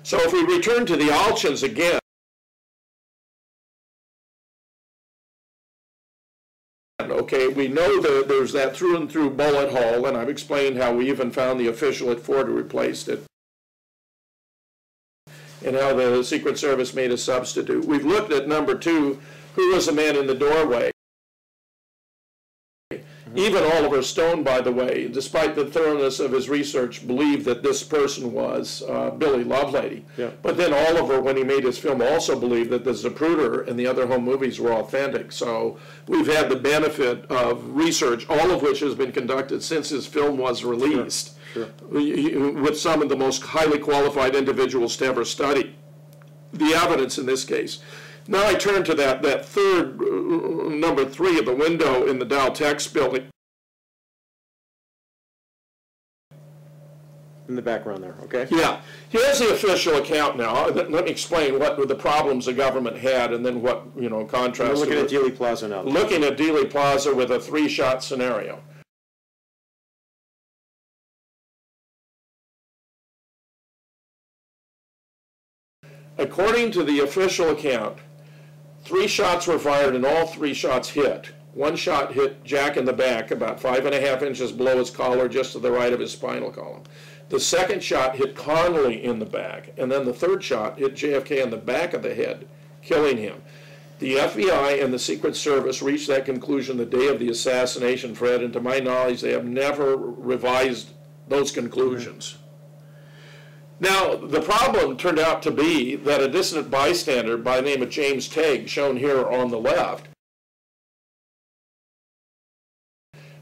So if we return to the Alchins again, okay, we know that there's that through and through bullet hole, and I've explained how we even found the official at Ford who replaced it, and how the Secret Service made a substitute. We've looked at number 2, who was the man in the doorway. Even Oliver Stone, by the way, despite the thoroughness of his research, believed that this person was Billy Lovelady. Yeah. But then Oliver, when he made his film, also believed that the Zapruder and the other home movies were authentic. So we've had the benefit of research, all of which has been conducted since his film was released, sure. With some of the most highly qualified individuals to ever study the evidence in this case. Now I turn to that third, number 3 of the window in the Dow Tex building. In the background there, okay? Yeah. Here's the official account now. Let me explain what were the problems the government had and then what, contrast. We're looking at Dealey Plaza now. Looking at Dealey Plaza with a 3-shot scenario. According to the official account, 3 shots were fired and all 3 shots hit. 1 shot hit Jack in the back, about 5.5 inches below his collar, just to the right of his spinal column. The second shot hit Connolly in the back, and then the third shot hit JFK in the back of the head, killing him. The FBI and the Secret Service reached that conclusion the day of the assassination, Fred, and to my knowledge, they have never revised those conclusions. Now, the problem turned out to be that a dissident bystander by the name of James Tague, shown here on the left,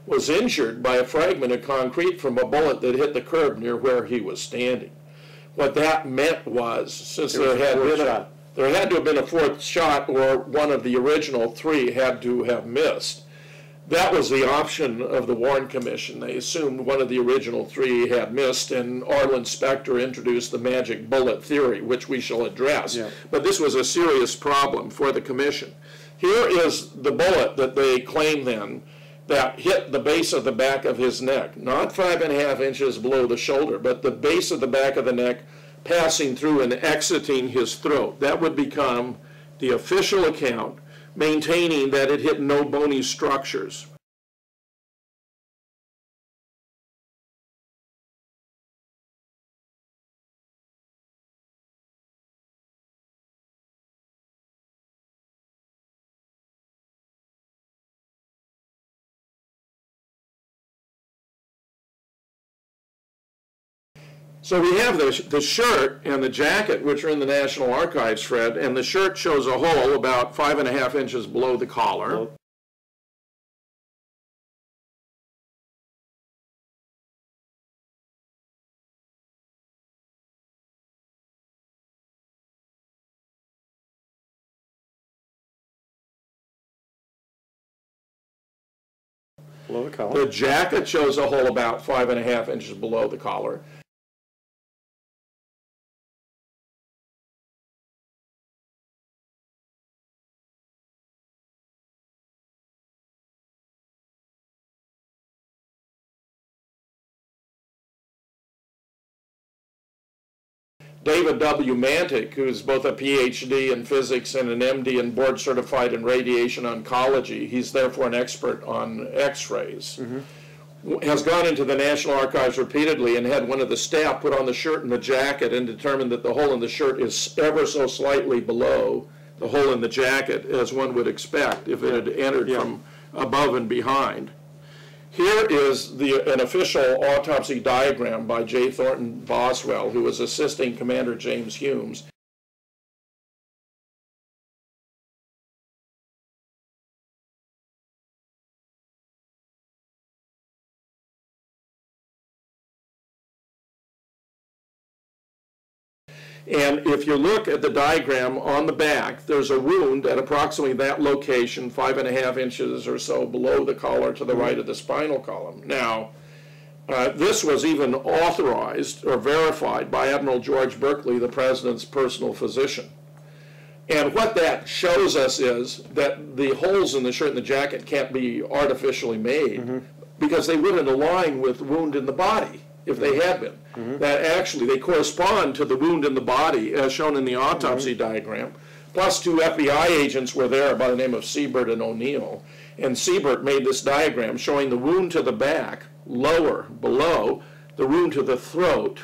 was injured by a fragment of concrete from a bullet that hit the curb near where he was standing. What that meant was, since there had to have been a 4th shot, or one of the original 3 had to have missed. That was the option of the Warren Commission. They assumed one of the original 3 had missed, and Arlen Specter introduced the magic bullet theory, which we shall address. Yeah. But this was a serious problem for the Commission. Here is the bullet that they claim then that hit the base of the back of his neck, not 5.5 inches below the shoulder, but the base of the back of the neck, passing through and exiting his throat. That would become the official account, maintaining that it hit no bony structures. So we have the shirt and the jacket, which are in the National Archives, Fred, and the shirt shows a hole about 5.5 inches below the collar. Below the collar. The jacket shows a hole about 5.5 inches below the collar. David W. Mantic, who is both a PhD in physics and an MD and board certified in radiation oncology, he's therefore an expert on x-rays, has gone into the National Archives repeatedly and had one of the staff put on the shirt and the jacket and determined that the hole in the shirt is ever so slightly below the hole in the jacket, as one would expect if it had entered from above and behind. Here is an official autopsy diagram by J. Thornton Boswell, who was assisting Commander James Humes. And if you look at the diagram on the back, there's a wound at approximately that location, 5.5 inches or so below the collar to the right of the spinal column. Now, this was even authorized or verified by Admiral George Berkeley, the President's personal physician. And what that shows us is that the holes in the shirt and the jacket can't be artificially made because they wouldn't align with the wound in the body if they had been. that actually they correspond to the wound in the body as shown in the autopsy diagram. Plus 2 FBI agents were there by the name of Siebert and O'Neill. And Siebert made this diagram showing the wound to the back, lower, below, the wound to the throat.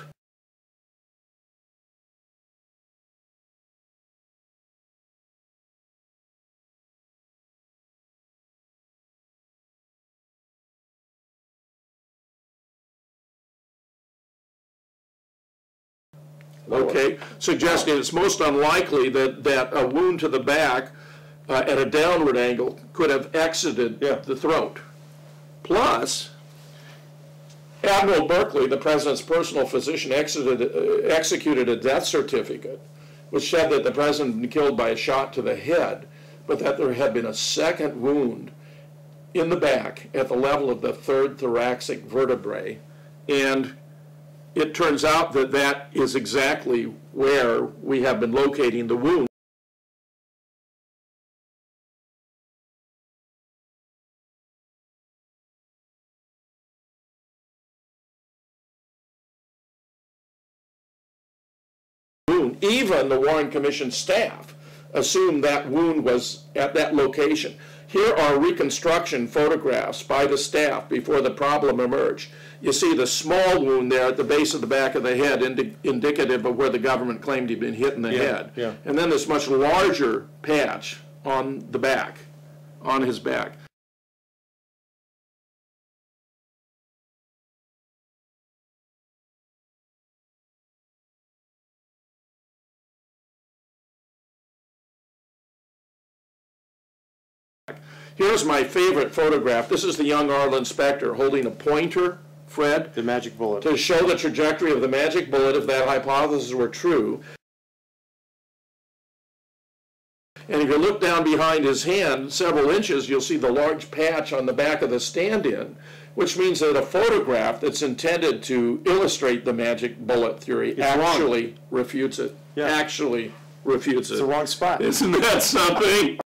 Okay, suggesting it's most unlikely that a wound to the back at a downward angle could have exited the throat. Plus, Admiral Berkeley, the president's personal physician, executed a death certificate which said that the president had been killed by a shot to the head, but that there had been a second wound in the back at the level of the third thoracic vertebrae. And it turns out that that is exactly where we have been locating the wound. Even the Warren Commission staff assumed that wound was at that location. Here are reconstruction photographs by the staff before the problem emerged. You see the small wound there at the base of the back of the head, indicative of where the government claimed he'd been hit in the head. And then this much larger patch on the back, on his back. Here's my favorite photograph. This is the young Arlen Specter holding a pointer, Fred. The magic bullet. To show the trajectory of the magic bullet if that hypothesis were true. And if you look down behind his hand several inches, you'll see the large patch on the back of the stand-in, which means that a photograph that's intended to illustrate the magic bullet theory actually refutes it. Actually refutes it. It's the wrong spot. Isn't that something?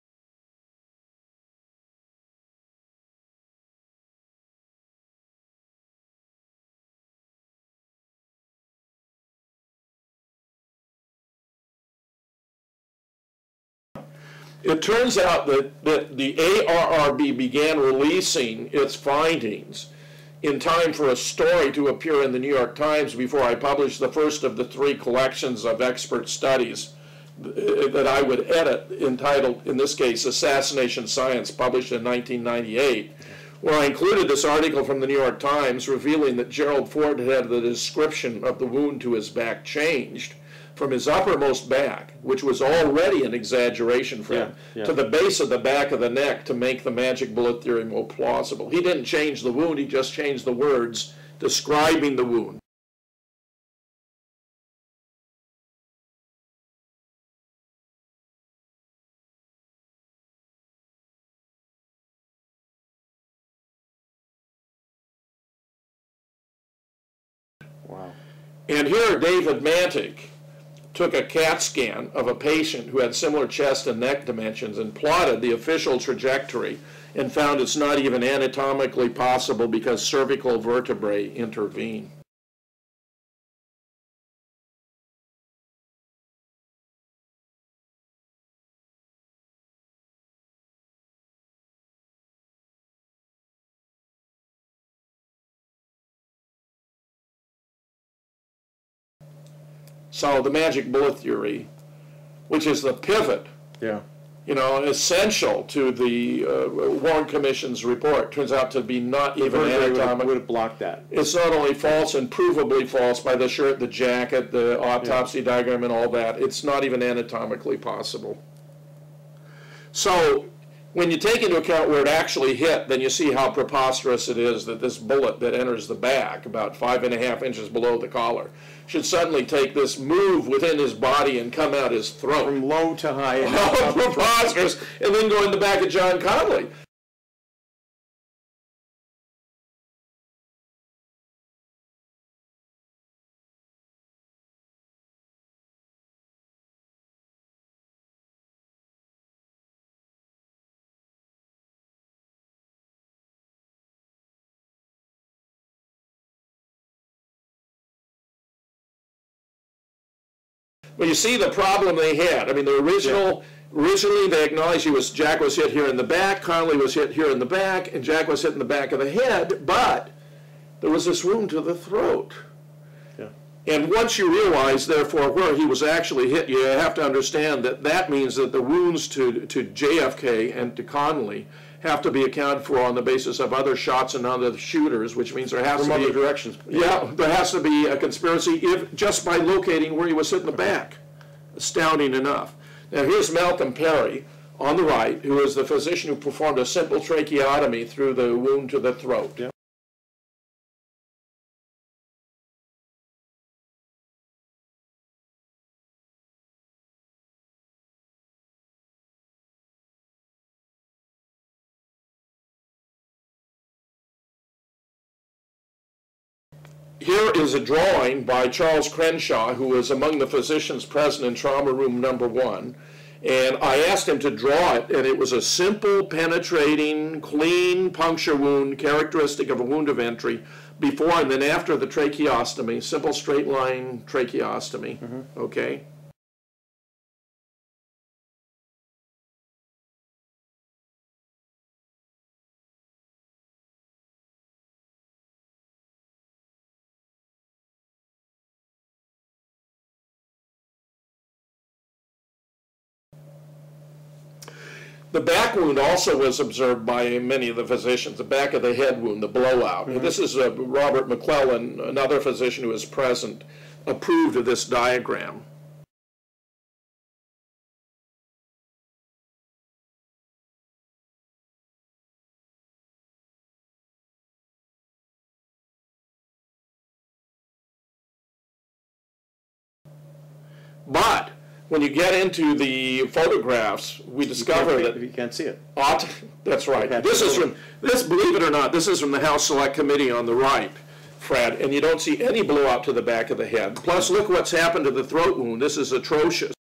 It turns out that the ARRB began releasing its findings in time for a story to appear in the New York Times before I published the first of the 3 collections of expert studies that I would edit, entitled, in this case, Assassination Science, published in 1998, where I included this article from the New York Times revealing that Gerald Ford had had the description of the wound to his back changed from his uppermost back, which was already an exaggeration for him, to the base of the back of the neck to make the magic bullet theory more plausible. He didn't change the wound, he just changed the words describing the wound. Wow. And here David Mantik took a CAT scan of a patient who had similar chest and neck dimensions and plotted the official trajectory and found it's not even anatomically possible because cervical vertebrae intervene. So the magic bullet theory, which is the pivot, you know, essential to the Warren Commission's report, turns out to be not even anatomical. Would have blocked that. It's not only false and provably false by the shirt, the jacket, the autopsy diagram, and all that. It's not even anatomically possible. So when you take into account where it actually hit, then you see how preposterous it is that this bullet that enters the back, about 5.5 inches below the collar, should suddenly take this move within his body and come out his throat. From low to high. How preposterous, and then go in the back of John Conley. Well, you see the problem they had. I mean, the originally they acknowledged Jack was hit here in the back, Connolly was hit here in the back, and Jack was hit in the back of the head, but there was this wound to the throat. Yeah. And once you realize, therefore, where he was actually hit, you have to understand that that means that the wounds to JFK and to Connolly have to be accounted for on the basis of other shots and other shooters, which means there has to be other directions. Yeah, there has to be a conspiracy just by locating where he was hit in the back. Astounding enough. Now here's Malcolm Perry on the right, who is the physician who performed a simple tracheotomy through the wound to the throat. Yeah. Here is a drawing by Charles Crenshaw, who was among the physicians present in trauma room number 1. And I asked him to draw it, and it was a simple, penetrating, clean puncture wound, characteristic of a wound of entry, before and then after the tracheostomy, simple straight line tracheostomy, okay? The back wound also was observed by many of the physicians, the back of the head wound, the blowout. And this is Robert McClellan, another physician who was present, approved of this diagram. But when you get into the photographs, we discover that you can't see it. That's right. This is believe it or not, this is from the House Select Committee on the right, Fred, and you don't see any blowout to the back of the head. Plus, look what's happened to the throat wound. This is atrocious.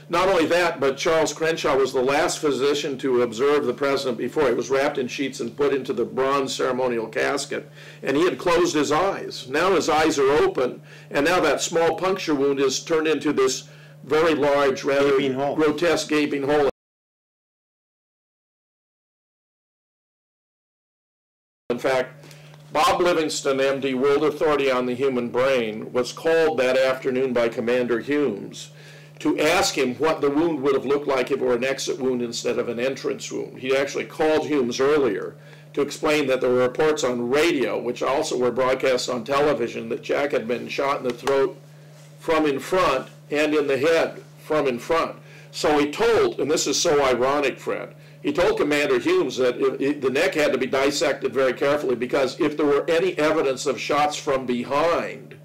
Not only that, but Charles Crenshaw was the last physician to observe the president before he was wrapped in sheets and put into the bronze ceremonial casket, and he had closed his eyes. Now his eyes are open, and now that small puncture wound is turned into this very large, rather grotesque gaping hole. In fact, Bob Livingston, MD, World Authority on the Human Brain, was called that afternoon by Commander Humes to ask him what the wound would have looked like if it were an exit wound instead of an entrance wound. He actually called Humes earlier to explain that there were reports on radio, which also were broadcast on television, that Jack had been shot in the throat from in front and in the head from in front. So he told, and this is so ironic, Fred, he told Commander Humes that the neck had to be dissected very carefully because if there were any evidence of shots from behind,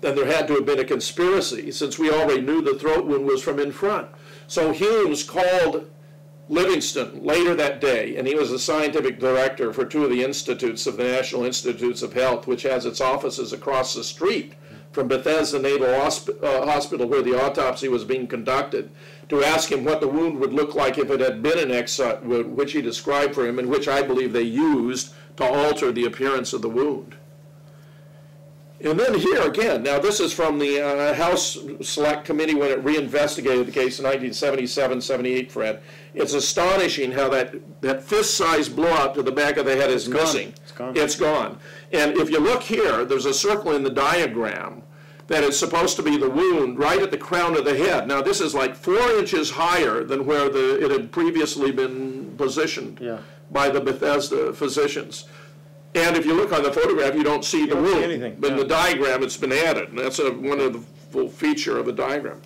then there had to have been a conspiracy, since we already knew the throat wound was from in front. So Humes called Livingston later that day, and he was the scientific director for 2 of the institutes of the National Institutes of Health, which has its offices across the street from Bethesda Naval Hospital, where the autopsy was being conducted, to ask him what the wound would look like if it had been an exit wound, which he described for him, and which I believe they used to alter the appearance of the wound. And then here again, now this is from the House Select Committee when it reinvestigated the case in 1977-78, Fred. It's astonishing how that fist-sized blowout to the back of the head is missing. It's gone. It's gone. And if you look here, there's a circle in the diagram that is supposed to be the wound right at the crown of the head. Now this is like 4 inches higher than where it had previously been positioned by the Bethesda physicians. And if you look on the photograph, you don't see the wound. But in the diagram, it's been added. And that's one of the full feature of the diagram.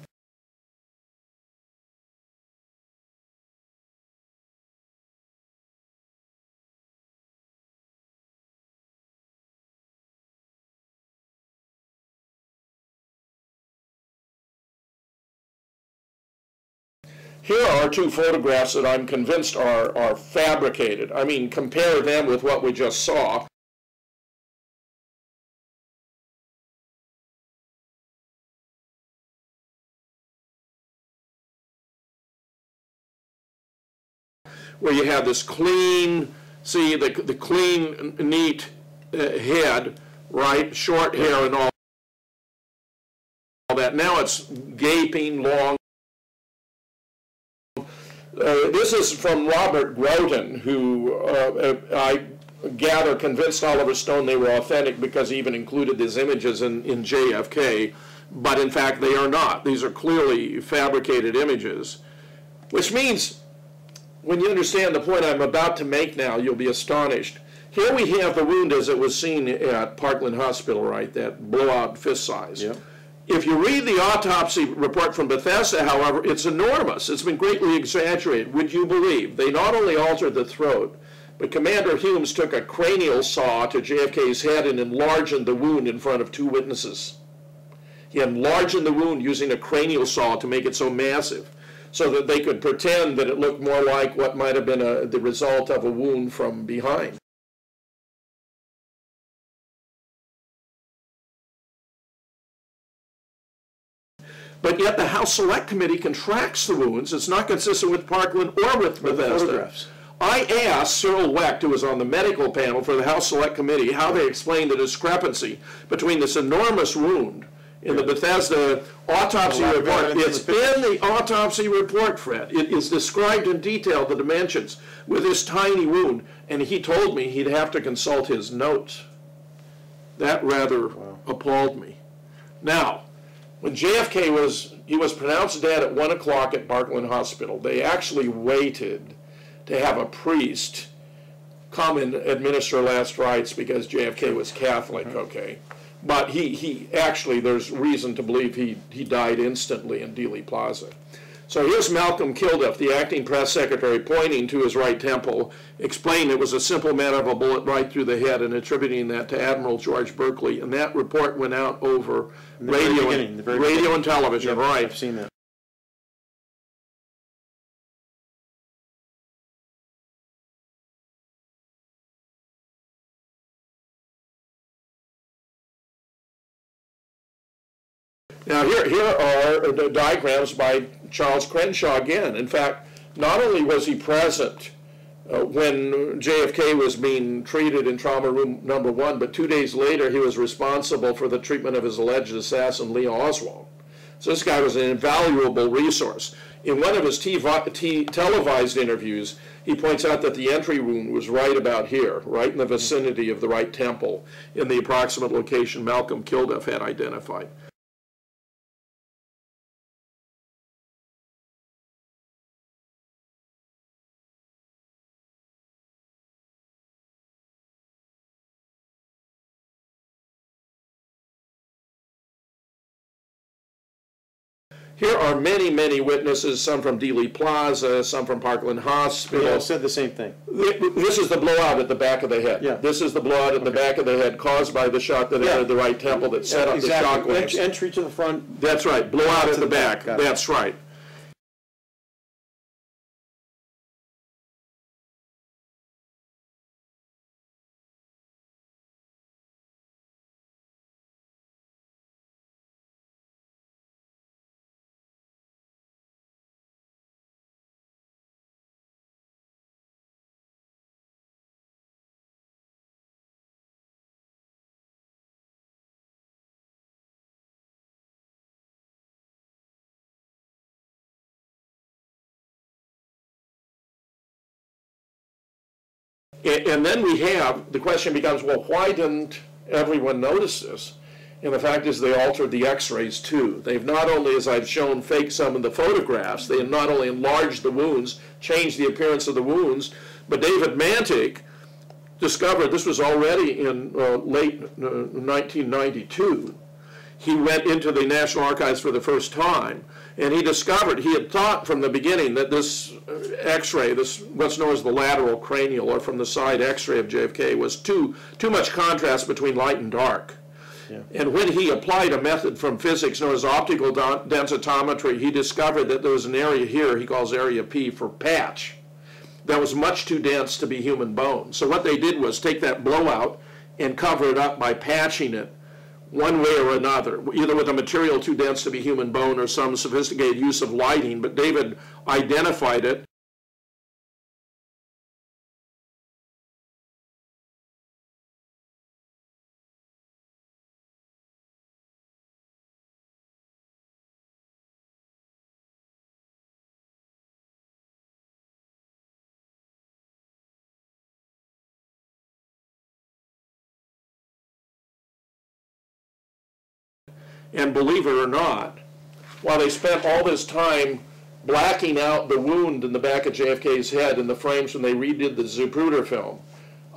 Here are 2 photographs that I'm convinced are fabricated. I mean, compare them with what we just saw. where you have this clean, see the clean, neat head, right? Short hair and all that. Now it's gaping, long. This is from Robert Groden, who I gather convinced Oliver Stone they were authentic because he even included these images in JFK, but in fact they are not. These are clearly fabricated images, which means when you understand the point I'm about to make now, you'll be astonished. Here we have the wound as it was seen at Parkland Hospital, right, that blowout fist size. Yep. If you read the autopsy report from Bethesda, however, it's enormous. It's been greatly exaggerated. Would you believe? They not only altered the throat, but Commander Humes took a cranial saw to JFK's head and enlarged the wound in front of 2 witnesses. He enlarged the wound using a cranial saw to make it so massive, so that they could pretend that it looked more like what might have been the result of a wound from behind. But yet the House Select Committee contracts the wounds. It's not consistent with Parkland or with Bethesda. I asked Cyril Wecht, who was on the medical panel for the House Select Committee, how they explained the discrepancy between this enormous wound in the Bethesda autopsy report. It's in the autopsy report, Fred. It is described in detail, the dimensions, with this tiny wound. And he told me he'd have to consult his notes. That rather appalled me. Now, when JFK was pronounced dead at 1 o'clock at Parkland Hospital, they actually waited to have a priest come and administer last rites because JFK was Catholic, okay? But he actually, there's reason to believe he died instantly in Dealey Plaza. So here's Malcolm Kilduff, the acting press secretary, pointing to his right temple, explaining it was a simple matter of a bullet right through the head and attributing that to Admiral George Berkeley. And that report went out over radio and television, right? I've seen that. Now here are the diagrams by Charles Crenshaw again. In fact, not only was he present when JFK was being treated in trauma room number 1, but 2 days later he was responsible for the treatment of his alleged assassin, Lee Oswald. So this guy was an invaluable resource. In one of his televised interviews, he points out that the entry wound was right about here, right in the vicinity of the right temple, in the approximate location Malcolm Kilduff had identified. Here are many, many witnesses, some from Dealey Plaza, some from Parkland Hospital. They all said the same thing. This is the blowout at the back of the head. Yeah. This is the blowout at the back of the head caused by the shot that entered the right temple that set up the shock waves. Entry to the front. That's right. Blowout at the back. That's right. And then we have, the question becomes, well, why didn't everyone notice this? And the fact is they altered the x-rays too. They've not only, as I've shown, faked some of the photographs, they have not only enlarged the wounds, changed the appearance of the wounds, but David Mantik discovered, this was already in late 1992, he went into the National Archives for the first time, and he discovered, he had thought from the beginning that this x-ray, this what's known as the lateral cranial, or from the side x-ray of JFK, was too much contrast between light and dark. Yeah. And when he applied a method from physics known as optical densitometry, he discovered that there was an area here, he calls area P for patch, that was much too dense to be human bone. So what they did was take that blowout and cover it up by patching it one way or another, either with a material too dense to be human bone or some sophisticated use of lighting, but David identified it And believe it or not, while they spent all this time blacking out the wound in the back of JFK's head in the frames when they redid the Zapruder film,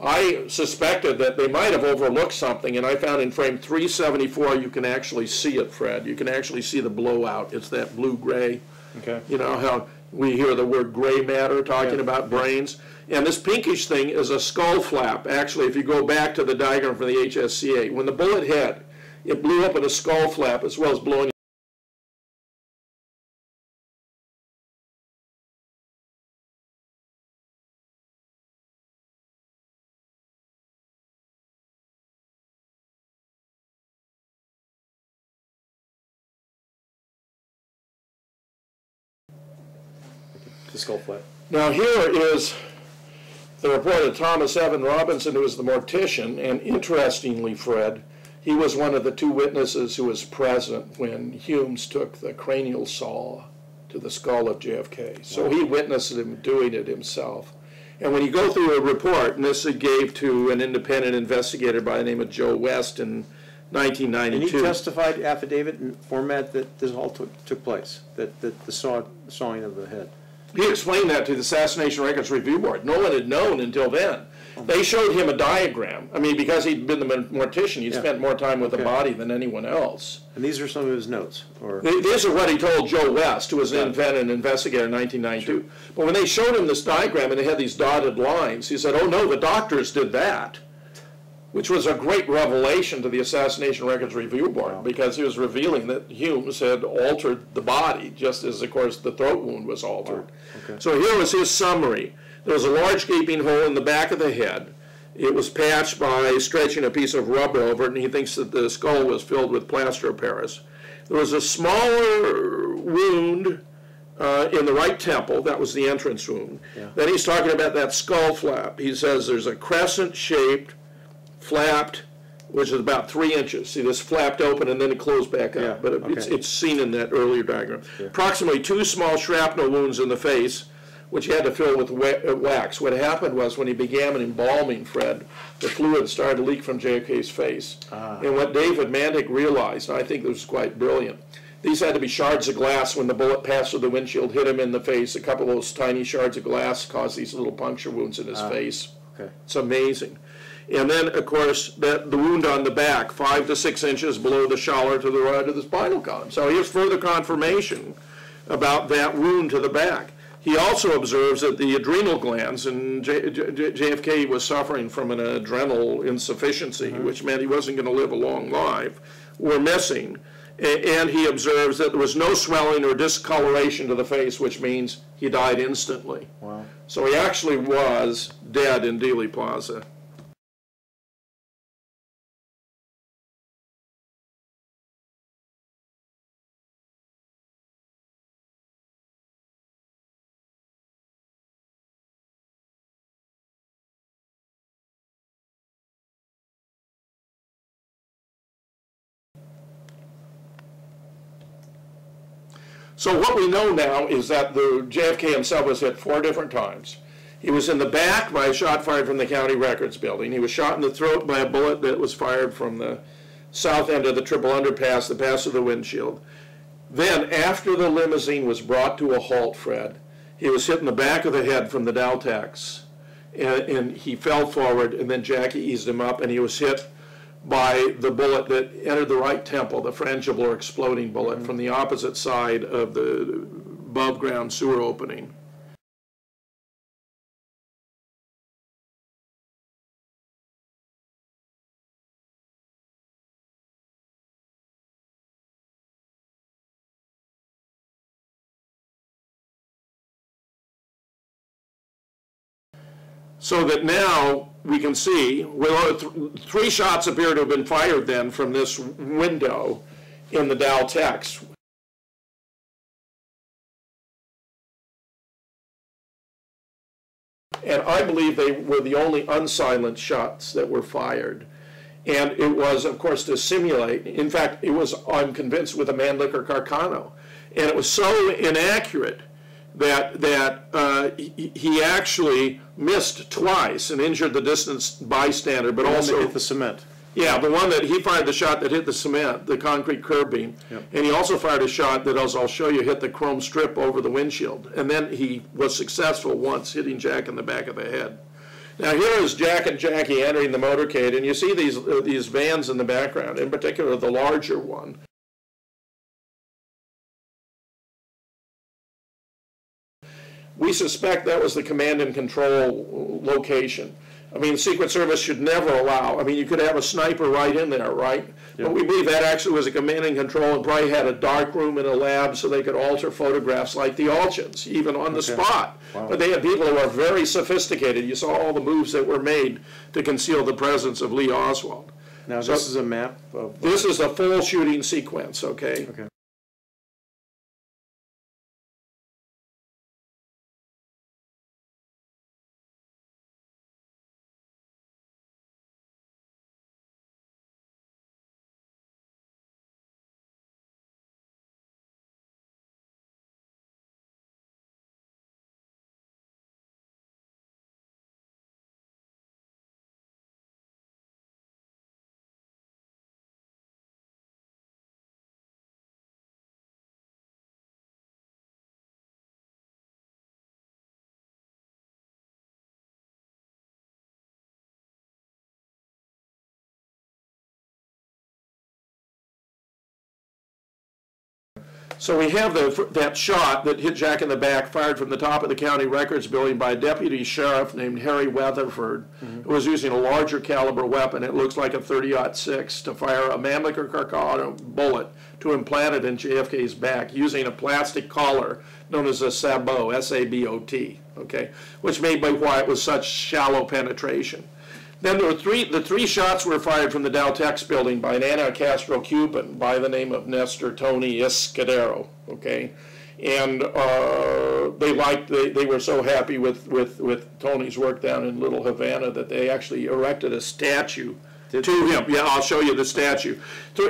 I suspected that they might have overlooked something, and I found in frame 374 you can actually see it, Fred. You can actually see the blowout. It's that blue-gray. Okay. You know how we hear the word gray matter talking about brains? And this pinkish thing is a skull flap. Actually, if you go back to the diagram from the HSCA, when the bullet hit, it blew up in a skull flap as well as blowing the skull flap. Now here is the report of Thomas Evan Robinson, who was the mortician, and interestingly, Fred, he was one of the two witnesses who was present when Humes took the cranial saw to the skull of JFK. So he witnessed him doing it himself. And when you go through a report, and this he gave to an independent investigator by the name of Joe West in 1992. And he testified affidavit in format that this all took place, that the sawing of the head. He explained that to the Assassination Records Review Board. No one had known until then. They showed him a diagram. I mean, because he'd been the mortician, he'd spent more time with the body than anyone else. And these are some of his notes? Or these are what he told Joe West, who was an independent investigator in 1992. Sure. But when they showed him this diagram and it had these dotted lines, he said, oh no, the doctors did that, which was a great revelation to the Assassination Records Review Board, because he was revealing that Humes had altered the body, just as, of course, the throat wound was altered. Okay. So here was his summary. There was a large gaping hole in the back of the head. It was patched by stretching a piece of rubber over it, and he thinks that the skull was filled with plaster of Paris. There was a smaller wound in the right temple. That was the entrance wound. Yeah. Then he's talking about that skull flap. He says there's a crescent-shaped, flapped, which is about 3 inches. See, this flapped open and then it closed back up. But it's seen in that earlier diagram. Yeah. Approximately 2 small shrapnel wounds in the face, which he had to fill with wax. What happened was when he began embalming Fred, the fluid started to leak from JFK's face. And what David Mandick realized, and I think this was quite brilliant, these had to be shards of glass when the bullet passed through the windshield, hit him in the face. A couple of those tiny shards of glass caused these little puncture wounds in his face. Okay. It's amazing. And then, of course, the wound on the back, 5 to 6 inches below the shoulder to the right of the spinal column. So here's further confirmation about that wound to the back. He also observes that the adrenal glands, and JFK was suffering from an adrenal insufficiency, which meant he wasn't going to live a long life, were missing. And he observes that there was no swelling or discoloration to the face, which means he died instantly. Wow. So he actually was dead in Dealey Plaza. So what we know now is that the JFK himself was hit 4 different times. He was in the back by a shot fired from the county records building. He was shot in the throat by a bullet that was fired from the south end of the triple underpass that passed through the windshield. Then, after the limousine was brought to a halt, Fred, he was hit in the back of the head from the Dowtex, and he fell forward, and then Jackie eased him up, and he was hit by the bullet that entered the right temple, the frangible or exploding bullet, from the opposite side of the above-ground sewer opening. So that now we can see, well, 3 shots appear to have been fired then from this window in the Dowtex. And I believe they were the only unsilenced shots that were fired. And it was, of course, to simulate. In fact, it was, I'm convinced, with a Mannlicher Carcano. And it was so inaccurate that he actually missed twice and injured the distant bystander, but also hit the cement. Yeah, the one that he fired the shot that hit the cement, the concrete curb beam. Yep. And he also fired a shot that, as I'll show you, hit the chrome strip over the windshield. And then he was successful once, hitting Jack in the back of the head. Now here is Jack and Jackie entering the motorcade, and you see these vans in the background, in particular the larger one. We suspect that was the command and control location. I mean, Secret Service should never allow, I mean, you could have a sniper right in there, right? Yeah. But we believe that actually was a command and control, and probably had a dark room in a lab so they could alter photographs like the Alchins, even on the spot. Wow. But they had people who are very sophisticated. You saw all the moves that were made to conceal the presence of Lee Oswald. Now, so this is a map of... This is a full shooting sequence, okay? Okay. So we have that shot that hit Jack in the back, fired from the top of the county records building by a deputy sheriff named Harry Weatherford, who was using a larger caliber weapon. It looks like a .30-06 to fire a Mannlicher Carcano bullet to implant it in JFK's back using a plastic collar known as a sabot, S-A-B-O-T, okay, which made by why it was such shallow penetration. Then there were the three shots were fired from the Daltex building by an anti-Castro Cuban by the name of Nestor Tony Escudero, okay? And they were so happy with Tony's work down in Little Havana that they actually erected a statue to him. Yeah, I'll show you the statue. Two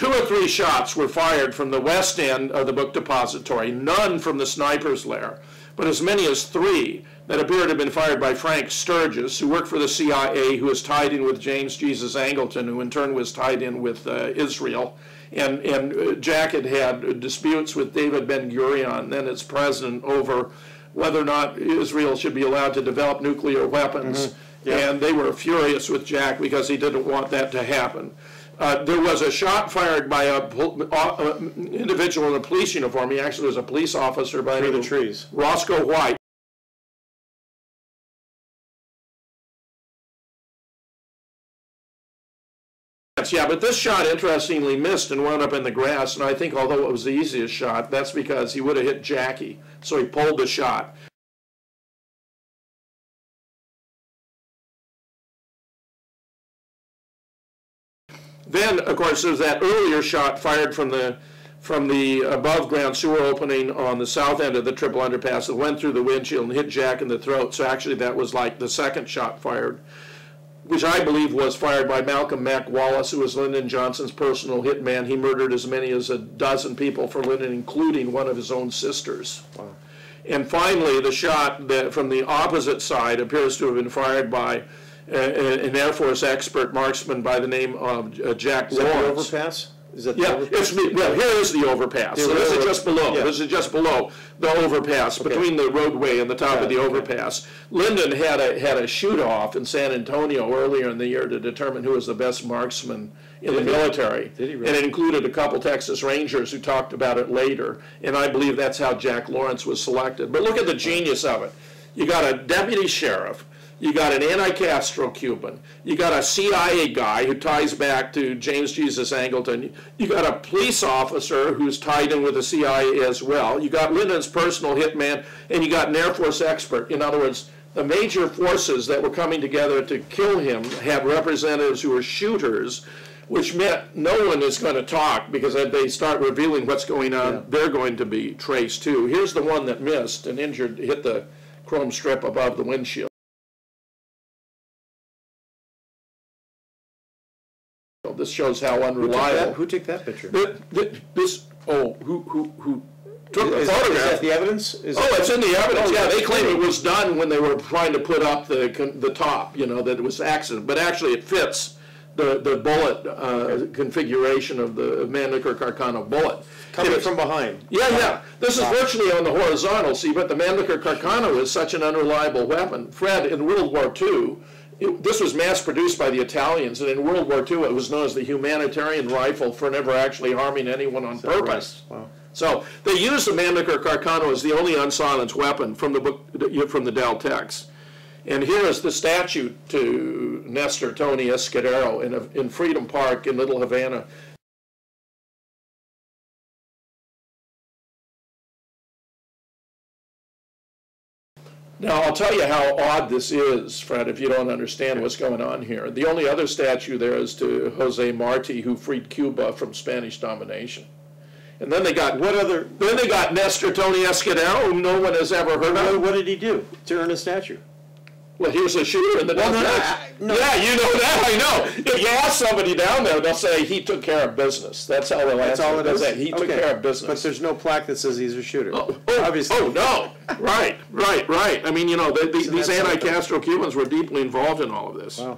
or three shots were fired from the west end of the book depository, none from the sniper's lair, but as many as three that appear to have been fired by Frank Sturgis, who worked for the CIA, who was tied in with James Jesus Angleton, who in turn was tied in with Israel. And Jack had disputes with David Ben-Gurion, then its president, over whether or not Israel should be allowed to develop nuclear weapons. Mm-hmm. Yeah. And they were furious with Jack because he didn't want that to happen. There was a shot fired by an individual in a police uniform. He actually was a police officer by the name of Roscoe White. Yeah, but this shot interestingly missed and wound up in the grass, and I think although it was the easiest shot, that's because he would have hit Jackie, so he pulled the shot. Then, of course, there's that earlier shot fired from the above-ground sewer opening on the south end of the triple underpass that went through the windshield and hit Jack in the throat. So actually that was like the second shot fired, which I believe was fired by Malcolm Mack Wallace, who was Lyndon Johnson's personal hitman. He murdered as many as a dozen people for Lyndon, including one of his own sisters. Wow. And finally, the shot from the opposite side appears to have been fired by an Air Force expert marksman by the name of Jack Lawrence. Is that the overpass? Is that the overpass? Well, here is the overpass. So this is just below. Yeah. This is just below the overpass, between the roadway and the top of the overpass. Lyndon had a shoot-off in San Antonio earlier in the year to determine who was the best marksman in the military. Did he really? And it included a couple Texas Rangers who talked about it later. And I believe that's how Jack Lawrence was selected. But look at the genius of it. You got a deputy sheriff. You got an anti-Castro Cuban. You got a CIA guy who ties back to James Jesus Angleton. You got a police officer who's tied in with the CIA as well. You got Lyndon's personal hitman, and you got an Air Force expert. In other words, the major forces that were coming together to kill him had representatives who were shooters, which meant no one is going to talk, because if they start revealing what's going on, they're going to be traced too. Here's the one that missed and injured, hit the chrome strip above the windshield. This shows how unreliable. Who took that picture? Who took the photograph? Is that the evidence? It's in the evidence. Yeah, they claim it was done when they were trying to put up the top, that it was accident. But actually it fits the bullet configuration of the Mannlicher Carcano bullet. Coming from behind. Yeah. This is virtually on the horizontal, see, but the Mannlicher Carcano is such an unreliable weapon. Fred, in World War II, this was mass-produced by the Italians, and in World War II it was known as the humanitarian rifle for never actually harming anyone on purpose. Wow. So they used the Mannlicher Carcano as the only unsilenced weapon from the book, from the Dell text. And here is the statue to Nestor Tony Escudero in Freedom Park in Little Havana. Now, I'll tell you how odd this is, Fred, if you don't understand what's going on here. The only other statue there is to Jose Marti, who freed Cuba from Spanish domination. And then they got Then they got Nestor Tony Escudero, whom no one has ever heard of. What did he do to earn a statue? Well, he was a shooter in the No. Yeah, you know that, I know. If you ask somebody down there, they'll say he took care of business. That's how they'll answer. That's all it is? He took care of business. But there's no plaque that says he's a shooter. Obviously. Oh, no. Right. I mean, you know, these anti-Castro Cubans were deeply involved in all of this. Wow.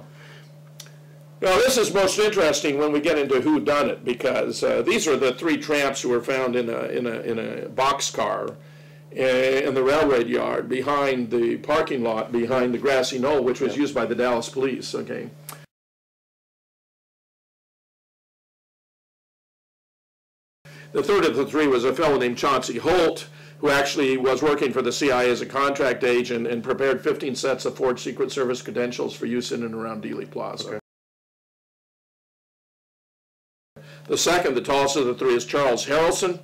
Now, this is most interesting when we get into who done it, because these are the three tramps who were found in a boxcar in the railroad yard behind the parking lot behind the grassy knoll, which was used by the Dallas police. Okay. The third of the three was a fellow named Chauncey Holt, who actually was working for the CIA as a contract agent and prepared 15 sets of forged Secret Service credentials for use in and around Dealey Plaza. Okay. The second, the tallest of the three, is Charles Harrelson,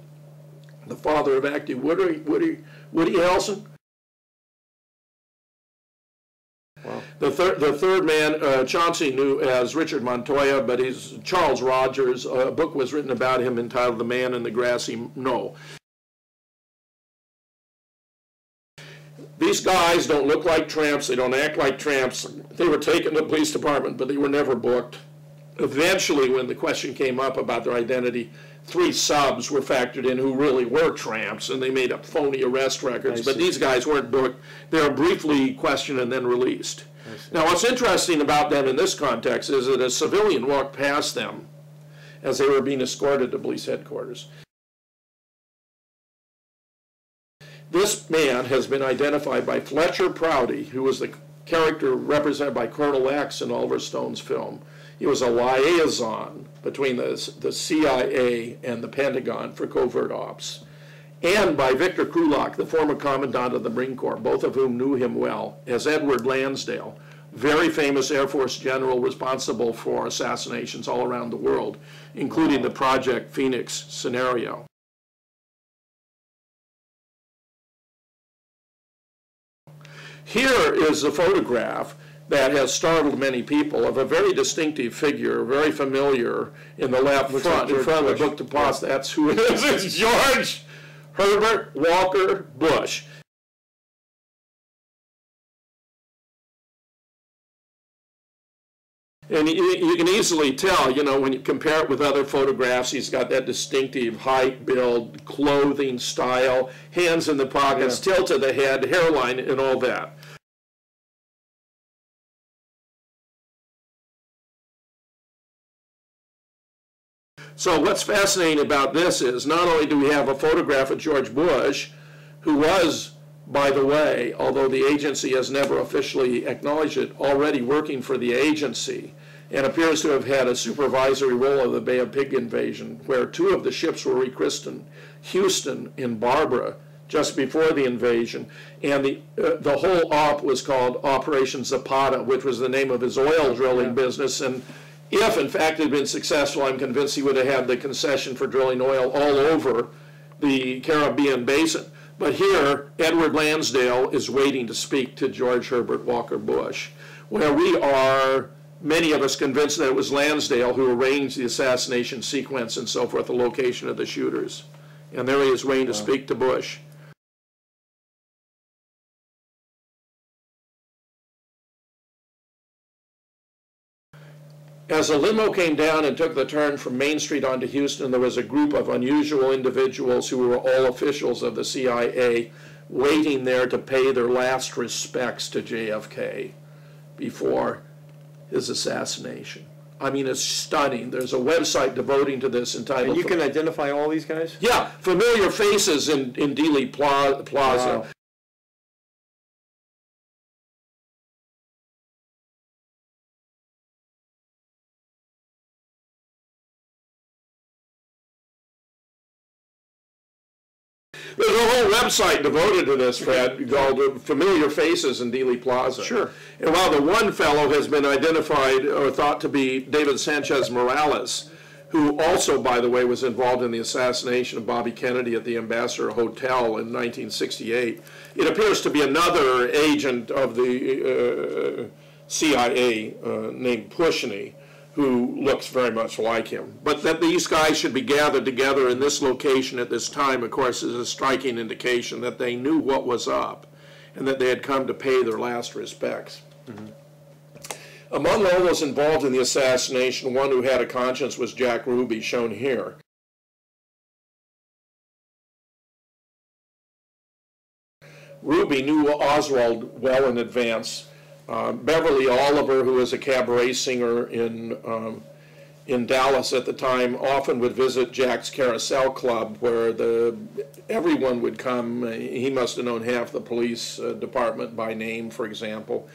the father of active Woody Harrelson. Wow. The third man, Chauncey knew as Richard Montoya, but he's Charles Rogers. A book was written about him entitled The Man in the Grassy Knoll. These guys don't look like tramps. They don't act like tramps. They were taken to the police department, but they were never booked. Eventually, when the question came up about their identity, 3 subs were factored in who really were tramps, and they made up phony arrest records. But these guys weren't booked. They were briefly questioned and then released. Now, what's interesting about them in this context is that a civilian walked past them as they were being escorted to police headquarters. This man has been identified by Fletcher Prouty, who was the character represented by Colonel X in Oliver Stone's film. He was a liaison between the CIA and the Pentagon for covert ops, and by Victor Krulak, the former commandant of the Marine Corps, both of whom knew him well, as Edward Lansdale, very famous Air Force general responsible for assassinations all around the world, including the Project Phoenix scenario. Here is a photograph that has startled many people of a very distinctive figure, very familiar in the left front, in front of the book deposit. That's who it is. It's George Herbert Walker Bush. And you can easily tell, you know, when you compare it with other photographs, he's got that distinctive height, build, clothing style, hands in the pockets, tilt of the head, hairline, and all that. So what's fascinating about this is not only do we have a photograph of George Bush, who was, by the way, although the agency has never officially acknowledged it, already working for the agency, and appears to have had a supervisory role of the Bay of Pig invasion, where 2 of the ships were rechristened, Houston and Barbara, just before the invasion, and the whole op was called Operation Zapata, which was the name of his oil drilling business. And if, in fact, it had been successful, I'm convinced he would have had the concession for drilling oil all over the Caribbean basin. But here, Edward Lansdale is waiting to speak to George Herbert Walker Bush, where we are, many of us, convinced that it was Lansdale who arranged the assassination sequence and so forth, the location of the shooters. And there he is waiting to speak to Bush. As a limo came down and took the turn from Main Street onto Houston, there was a group of unusual individuals who were all officials of the CIA waiting there to pay their last respects to JFK before his assassination. I mean, it's stunning. There's a website devoting to this entitled... And you can identify all these guys? Yeah, familiar faces in Dealey Plaza. Wow. There's a whole website devoted to this, Fred, called Familiar Faces in Dealey Plaza. Sure. And while the one fellow has been identified or thought to be David Sanchez Morales, who also, by the way, was involved in the assassination of Bobby Kennedy at the Ambassador Hotel in 1968, it appears to be another agent of the CIA named Pushney, who looks very much like him. But that these guys should be gathered together in this location at this time, of course, is a striking indication that they knew what was up and that they had come to pay their last respects. Mm-hmm. Among all those involved in the assassination, one who had a conscience was Jack Ruby, shown here. Ruby knew Oswald well in advance. Beverly Oliver, who was a cabaret singer in Dallas at the time, often would visit Jack's Carousel Club, where everyone would come. He must have known half the police department by name, for example.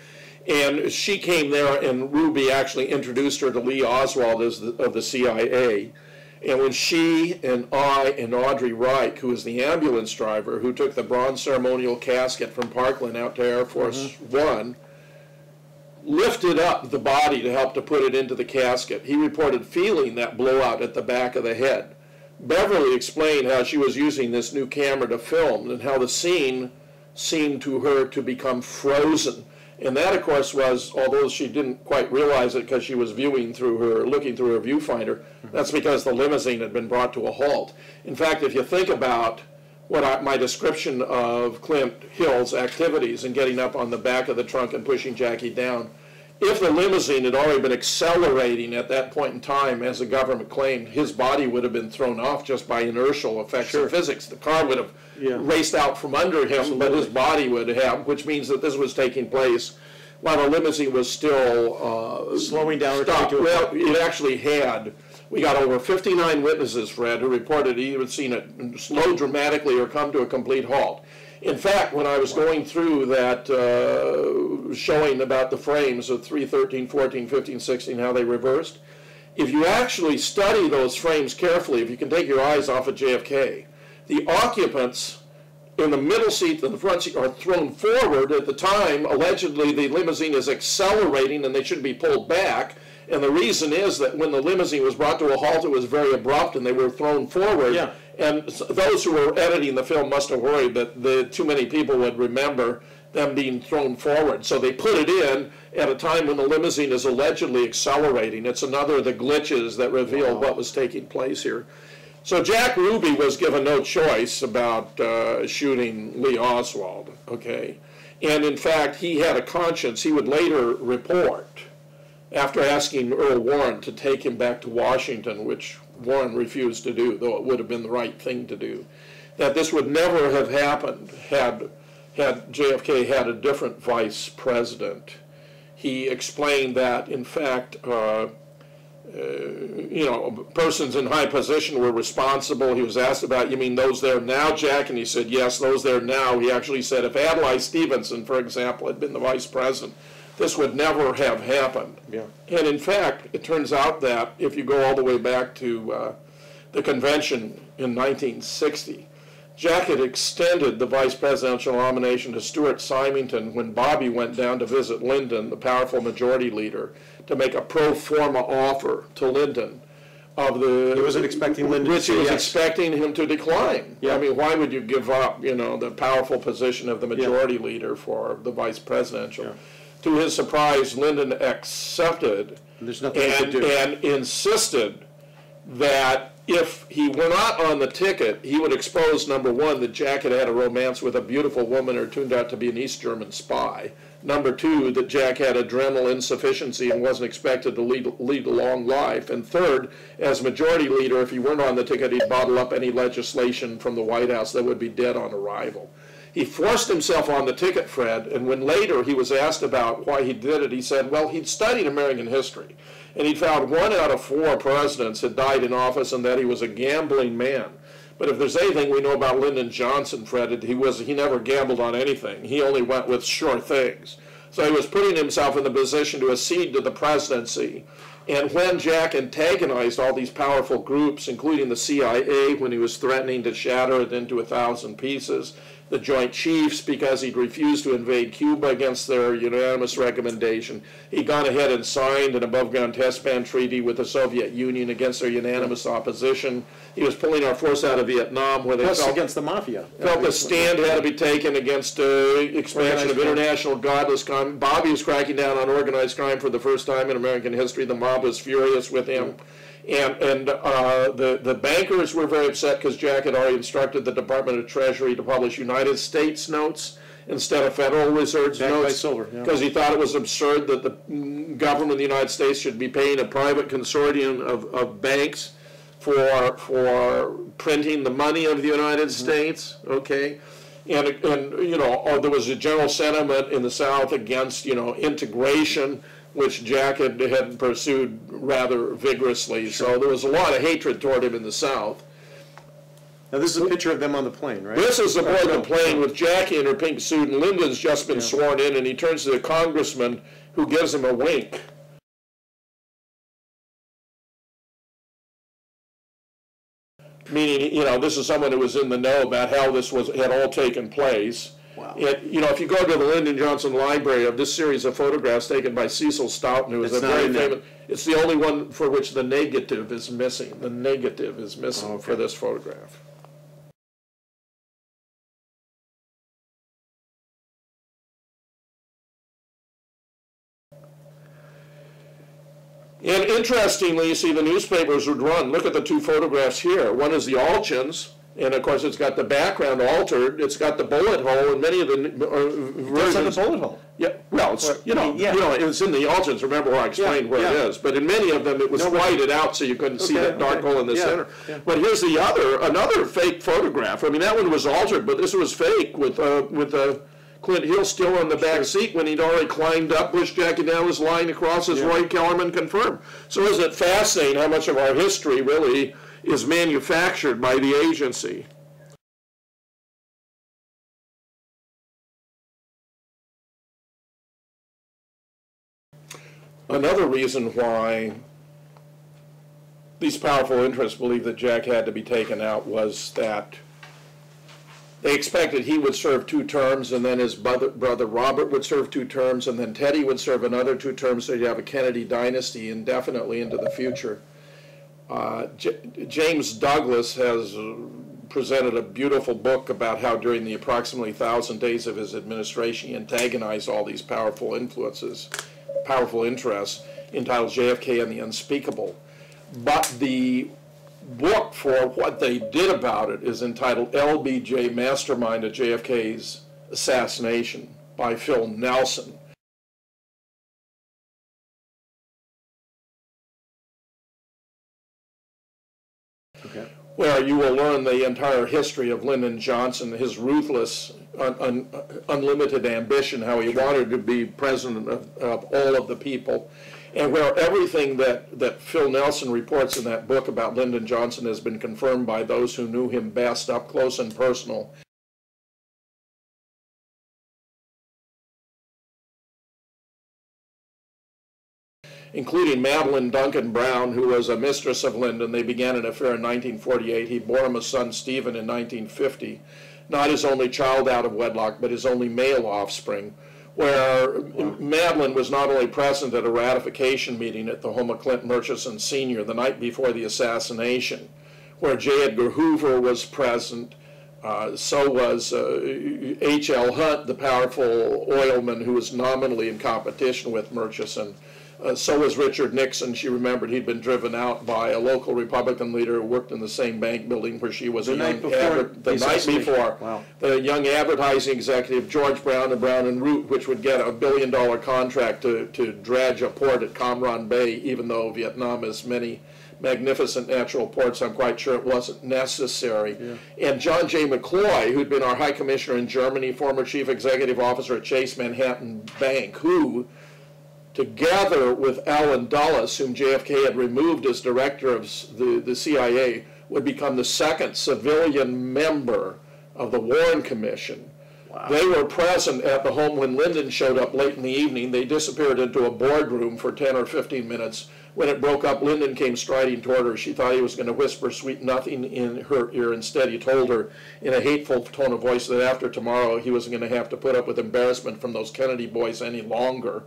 And she came there, and Ruby actually introduced her to Lee Oswald of the CIA. And when she and I and Audrey Reich, who was the ambulance driver who took the bronze ceremonial casket from Parkland out to Air Force One, lifted up the body to help to put it into the casket, he reported feeling that blowout at the back of the head. Beverly explained how she was using this new camera to film and how the scene seemed to her to become frozen. And that, of course, was, although she didn't quite realize it because she was looking through her viewfinder, that's because the limousine had been brought to a halt. In fact, if you think about my description of Clint Hill's activities and getting up on the back of the trunk and pushing Jackie down, if the limousine had already been accelerating at that point in time, as the government claimed, his body would have been thrown off just by inertial effects of physics. The car would have raced out from under him, but his body would have, which means that this was taking place while the limousine was still slowing down. Stopped. Well, it actually had. We got over 59 witnesses, Fred, who reported he had seen it slow dramatically or come to a complete halt. In fact, when I was going through that showing about the frames of 3, 13, 14, 15, 16, how they reversed, if you actually study those frames carefully, if you can take your eyes off of JFK, the occupants in the middle seat and the front seat are thrown forward. At the time, allegedly, the limousine is accelerating and they should be pulled back. And the reason is that when the limousine was brought to a halt, it was very abrupt and they were thrown forward. Yeah. And those who were editing the film must have worried that too many people would remember them being thrown forward. So they put it in at a time when the limousine is allegedly accelerating. It's another of the glitches that reveal what was taking place here. So Jack Ruby was given no choice about shooting Lee Oswald, okay? And in fact, he had a conscience. He would later report, after asking Earl Warren to take him back to Washington, which Warren refused to do, though it would have been the right thing to do, that this would never have happened had JFK had a different vice president. He explained that, in fact, persons in high position were responsible. He was asked about, you mean those there now, Jack? And he said, yes, those there now. He actually said, if Adlai Stevenson, for example, had been the vice president, this would never have happened. Yeah. And in fact, it turns out that if you go all the way back to the convention in 1960, Jack had extended the vice presidential nomination to Stuart Symington when Bobby went down to visit Lyndon, the powerful majority leader, to make a pro forma offer to Lyndon of the... He wasn't expecting Lyndon which to he was say yes. expecting him to decline. Yeah. I mean, why would you give up, the powerful position of the majority leader for the vice presidential? Yeah. To his surprise, Lyndon accepted There's nothing he could do. and insisted that if he were not on the ticket, he would expose, number one, that Jack had had a romance with a beautiful woman who turned out to be an East German spy. Number two, that Jack had adrenal insufficiency and wasn't expected to lead a long life. And third, as majority leader, if he weren't on the ticket, he'd bottle up any legislation from the White House that would be dead on arrival. He forced himself on the ticket, Fred, and when later he was asked about why he did it, he said, well, he'd studied American history. And he found 1 out of 4 presidents had died in office and that he was a gambling man. But if there's anything we know about Lyndon Johnson, Fred, he never gambled on anything. He only went with sure things. So he was putting himself in the position to accede to the presidency. And when Jack antagonized all these powerful groups, including the CIA, when he was threatening to shatter it into 1,000 pieces, the Joint Chiefs, because he'd refused to invade Cuba against their unanimous recommendation, he'd gone ahead and signed an above-ground test ban treaty with the Soviet Union against their unanimous opposition. He was pulling our force out of Vietnam, where they felt against the mafia. Felt the stand had to be taken against expansion of international godless crime. Bobby was cracking down on organized crime for the first time in American history. The mob was furious with him. And the bankers were very upset because Jack had already instructed the Department of Treasury to publish United States notes instead of Federal Reserve notes, because he thought it was absurd that the government of the United States should be paying a private consortium of banks for printing the money of the United States, okay? And there was a general sentiment in the South against, integration, which Jack had pursued rather vigorously. Sure. So there was a lot of hatred toward him in the South. Now this is a picture of them on the plane, right? This is aboard the plane with Jackie in her pink suit, and Lyndon's just been sworn in, and he turns to the congressman who gives him a wink. Meaning, this is someone who was in the know about how this had all taken place. Wow. If you go to the Lyndon Johnson Library of this series of photographs taken by Cecil Stoughton, who is a very famous, it's the only one for which the negative is missing. The negative is missing for this photograph. And interestingly, you see the newspapers would run. Look at the 2 photographs here. One is the Alchins. And of course, it's got the background altered. It's got the bullet hole, and many of the versions. It's like a bullet hole. Yeah. Well, it's, it's in the Algins. Remember where I explained where it is. But in many of them, it was whited out, so you couldn't see that dark hole in the center. Yeah. But here's another fake photograph. I mean, that one was altered, but this was fake with Clint Hill still on the back seat when he'd already climbed up, pushed Jackie down his line across, as Roy Kellerman confirmed. So isn't it fascinating how much of our history really is manufactured by the agency? Another reason why these powerful interests believed that Jack had to be taken out was that they expected he would serve 2 terms, and then his brother Robert would serve 2 terms, and then Teddy would serve another 2 terms, so you'd have a Kennedy dynasty indefinitely into the future. James Douglas has presented a beautiful book about how during the approximately 1,000 days of his administration he antagonized all these powerful interests, entitled JFK and the Unspeakable. But the book for what they did about it is entitled LBJ Mastermind of JFK's Assassination by Phil Nelson. Okay. Where you will learn the entire history of Lyndon Johnson, his ruthless, unlimited ambition, how he wanted to be president of all of the people, and where everything that Phil Nelson reports in that book about Lyndon Johnson has been confirmed by those who knew him best, up close and personal. Including Madeline Duncan Brown, who was a mistress of Lyndon. They began an affair in 1948. He bore him a son, Stephen, in 1950. Not his only child out of wedlock, but his only male offspring, where Madeline was not only present at a ratification meeting at the home of Clint Murchison Sr. the night before the assassination, where J. Edgar Hoover was present, so was H.L. Hunt, the powerful oilman who was nominally in competition with Murchison. So was Richard Nixon. She remembered he'd been driven out by a local Republican leader who worked in the same bank building where she was the night before. Wow. The young advertising executive George Brown of Brown and Root, which would get a $1 billion contract to dredge a port at Cam Ranh Bay, even though Vietnam has many magnificent natural ports. I'm quite sure it wasn't necessary. Yeah. And John J. McCloy, who'd been our High Commissioner in Germany, former Chief Executive Officer at Chase Manhattan Bank, who together with Allen Dulles, whom JFK had removed as director of the CIA, would become the second civilian member of the Warren Commission. Wow. They were present at the home when Lyndon showed up late in the evening. They disappeared into a boardroom for 10 or 15 minutes. When it broke up, Lyndon came striding toward her. She thought he was going to whisper sweet nothing in her ear. Instead, he told her in a hateful tone of voice that after tomorrow he wasn't going to have to put up with embarrassment from those Kennedy boys any longer.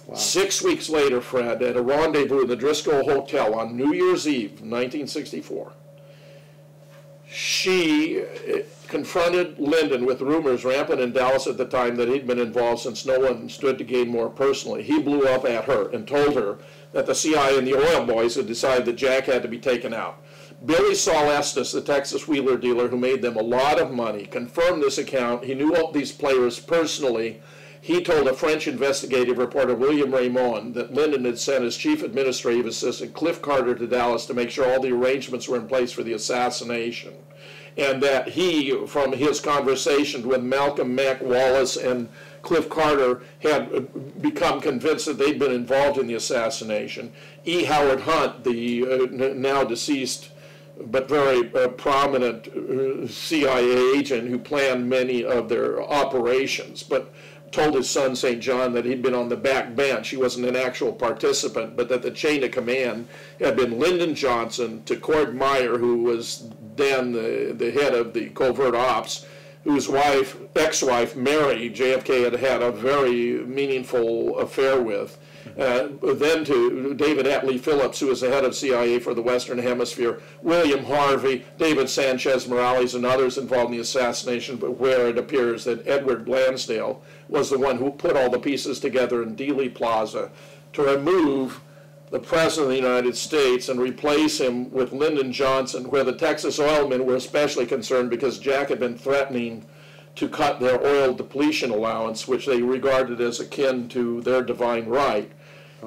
Wow. 6 weeks later, Fred, at a rendezvous in the Driscoll Hotel on New Year's Eve, 1964, she confronted Lyndon with rumors rampant in Dallas at the time that he'd been involved since no one stood to gain more personally. He blew up at her and told her that the CIA and the oil boys had decided that Jack had to be taken out. Billy Saul Estes, the Texas wheeler dealer who made them a lot of money, confirmed this account. He knew all these players personally. He told a French investigative reporter, William Raymond, that Lyndon had sent his chief administrative assistant, Cliff Carter, to Dallas to make sure all the arrangements were in place for the assassination. And that he, from his conversations with Malcolm Mack Wallace and Cliff Carter, had become convinced that they'd been involved in the assassination. E. Howard Hunt, the now deceased but very prominent CIA agent who planned many of their operations, but told his son, St. John, that he'd been on the back bench. He wasn't an actual participant, but that the chain of command had been Lyndon Johnson to Cord Meyer, who was then the head of the covert ops, whose ex-wife, Mary, JFK had had a very meaningful affair with. Then to David Atlee Phillips, who was the head of CIA for the Western Hemisphere, William Harvey, David Sanchez Morales, and others involved in the assassination, but where it appears that Edward Lansdale was the one who put all the pieces together in Dealey Plaza to remove the President of the United States and replace him with Lyndon Johnson, where the Texas oilmen were especially concerned because Jack had been threatening to cut their oil depletion allowance, which they regarded as akin to their divine right.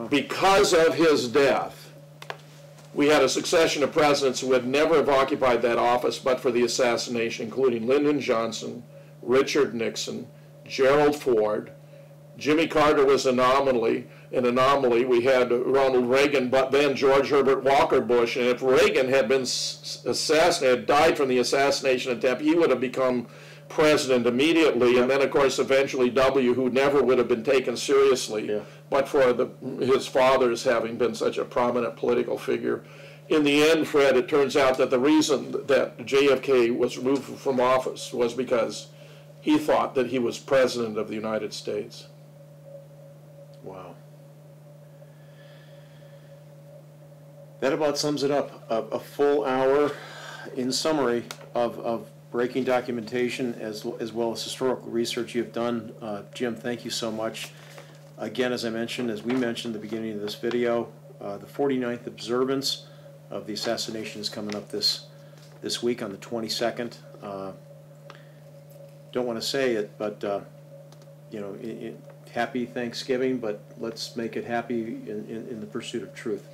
Because of his death, we had a succession of presidents who would never have occupied that office but for the assassination, including Lyndon Johnson, Richard Nixon, Gerald Ford. Jimmy Carter was an anomaly. We had Ronald Reagan, but then George Herbert Walker Bush. And if Reagan had been assassinated, died from the assassination attempt, he would have become president immediately. And then, of course, eventually W., who never would have been taken seriously, but for his father's having been such a prominent political figure. In the end, Fred, it turns out that the reason that JFK was removed from office was because he thought that he was president of the United States. Wow. That about sums it up. A full hour, in summary, of breaking documentation as well as historical research you've done. Jim, thank you so much. Again, as we mentioned at the beginning of this video, the 49th observance of the assassination is coming up this week on the 22nd. Don't want to say it, but happy Thanksgiving, but let's make it happy in the pursuit of truth.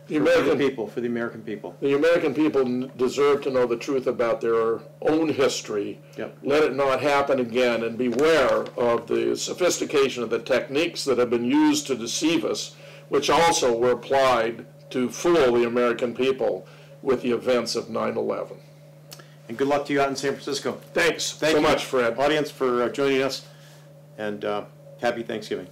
For the American people. The American people deserve to know the truth about their own history. Yep. Let it not happen again, and beware of the sophistication of the techniques that have been used to deceive us, which also were applied to fool the American people with the events of 9/11. And good luck to you out in San Francisco. Thanks so much, Fred. Audience, for joining us, and happy Thanksgiving.